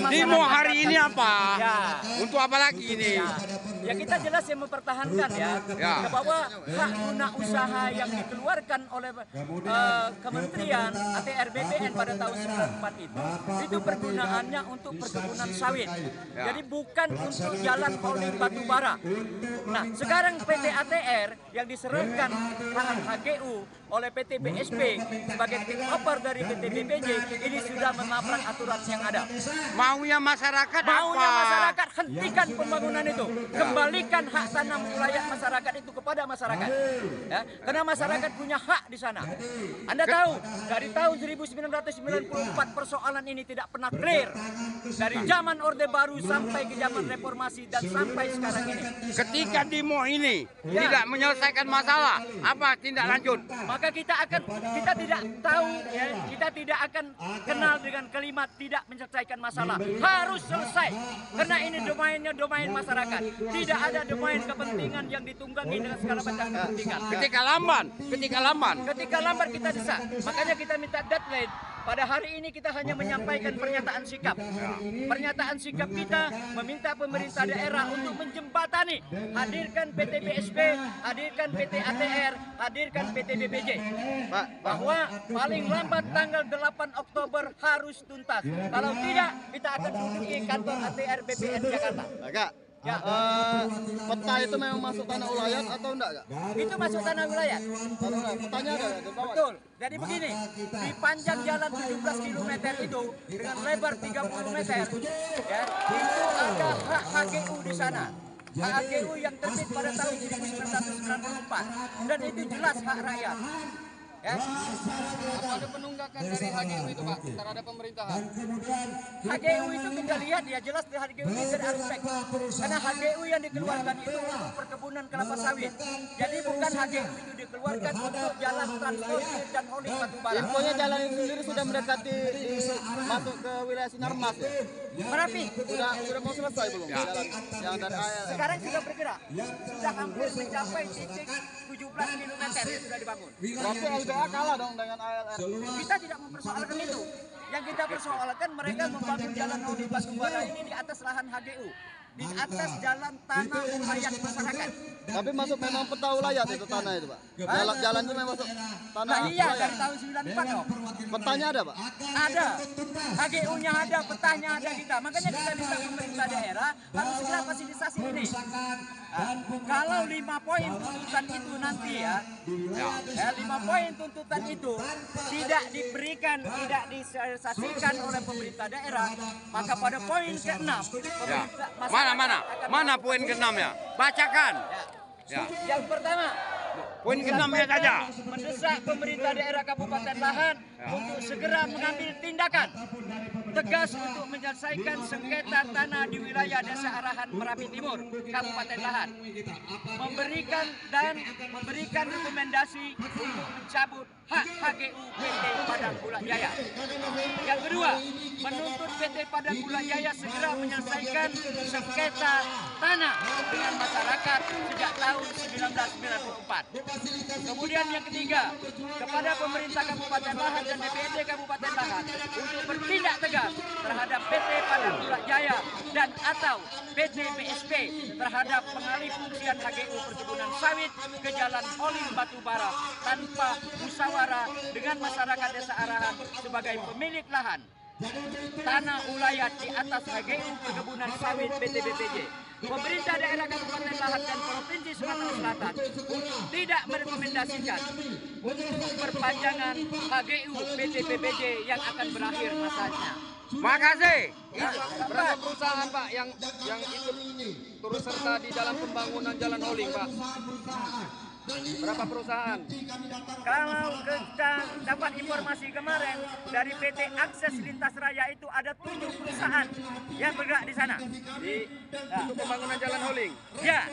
masyarakat. Demo hari ini apa? Ya. Untuk apa lagi ini? Ya kita jelas yang mempertahankan ya, bahwa hak guna usaha yang dikeluarkan oleh Kementerian ATR BPN pada tahun 94 itu pergunaannya untuk perkebunan sawit. Jadi bukan untuk jalan holding batubara. Nah, sekarang PT ATR yang diserahkan lahan HGU oleh PT BSP sebagai take-over dari PT BPJ ini sudah menabrak aturan yang ada. Maunya masyarakat Maunya apa? masyarakat, hentikan pembangunan itu. Kembalikan hak tanah wilayah masyarakat itu kepada masyarakat. Ya, karena masyarakat punya hak di sana. Anda tahu, dari tahun 1994 persoalan ini tidak pernah clear. Dari zaman Orde Baru sampai ke zaman reformasi dan sampai sekarang ini. Ketika demo ini tidak menyelesaikan masalah, apa tindak lanjut? Maka kita tidak tahu ya, kita tidak akan kenal dengan kalimat tidak menyelesaikan masalah. Harus selesai. Karena ini domain masyarakat. Tidak ada domain kepentingan yang ditunggangi dengan segala macam kepentingan. Ketika lamban Kita desak. Makanya kita minta deadline. Pada hari ini kita hanya menyampaikan pernyataan sikap. Pernyataan sikap kita meminta pemerintah daerah untuk menjembatani, hadirkan PT BSP, hadirkan PT ATR, hadirkan PT BPJ. Bahwa paling lambat tanggal 8 Oktober harus tuntas. Kalau tidak, kita akan duduki kantor ATR BPN Jakarta. Agak. Ya. Peta itu memang masuk tanah ulayat atau enggak? Itu masuk tanah wilayah. Petanya ada di bawah. Betul. Jadi begini, di panjang jalan 17 km itu dengan lebar 30 meter, ya, itu ada hak HGU di sana. Hak HGU yang terbit pada tahun 1994 dan itu jelas hak rakyat. Ya. Apa ada penunggakan dari HGU itu Pak terhadap pemerintahan? HGU itu kita lihat ya jelas di HGU itu ada aspek. Karena HGU yang dikeluarkan itu untuk perkebunan kelapa sawit. Jadi bukan HGU itu dikeluarkan untuk jalan transportasi dan holding batubara. Infonya jalan itu sendiri sudah mendekati masuk ke wilayah Sinarmas ya? Merapi. Sudah mau selesai belum jalan yang dari ALM? Sekarang sudah bergerak. Sudah hampir mencapai titik 17 km yang sudah dibangun. Berarti LBA kalah dong dengan ALM. Kita tidak mempersoalkan itu. Yang kita persoalkan mereka membangun jalan holding batubara ini di atas lahan HGU. Di atas jalan tanah ulayat masyarakat. Tapi masuk memang peta ulayat itu tanah itu Pak? Jalan itu memang masuk tanah Nah iya, ulayat? dari tahun 94 dong. Petanya ada Pak? Ada. HGU-nya ada, petanya ada kita. Makanya kita minta pemerintah daerah harus segera fasilitasi ini. Kalau 5 poin tuntutan itu nanti ya 5 poin tuntutan itu tidak diberikan, tidak disosialisasikan oleh pemerintah daerah, maka pada poin ke-6 Mana poin ke-6 ya? Bacakan. Ya. Yang pertama, Poin ke-6-nya saja. mendesak pemerintah daerah Kabupaten Lahat untuk segera mengambil tindakan tegas untuk menyelesaikan sengketa tanah di wilayah Desa Arahan Merapi Timur, Kabupaten Lahat. Memberikan rekomendasi untuk mencabut hak HGU PT Padang Gula Jaya. Yang kedua, menuntut PT Padang Gula Jaya segera menyelesaikan sengketa tanah dengan masyarakat sejak tahun 1994. Kemudian yang ketiga, kepada pemerintah Kabupaten Lahat dan DPRD Kabupaten Lahat untuk bertindak tegas terhadap PT Padang Gula Jaya dan atau PT BSP terhadap pengalih fungsian HGU perkebunan sawit ke jalan holding batubara tanpa musyawarah dengan masyarakat Desa Arahan sebagai pemilik lahan tanah ulayat di atas HGU perkebunan sawit PT BPJ. Pemerintah daerah Kabupaten Lahat dan Provinsi Sumatera Selatan untuk tidak merekomendasikan untuk perpanjangan HGU PT BPJ yang akan berakhir masanya. Makasih. Berapa perusahaan Pak yang ikut turut serta di dalam pembangunan jalan holding Pak? Berapa perusahaan? Kalau kita dapat informasi kemarin dari PT Akses Lintas Raya itu ada 7 perusahaan yang bergerak di sana. Untuk pembangunan jalan holding? Ya.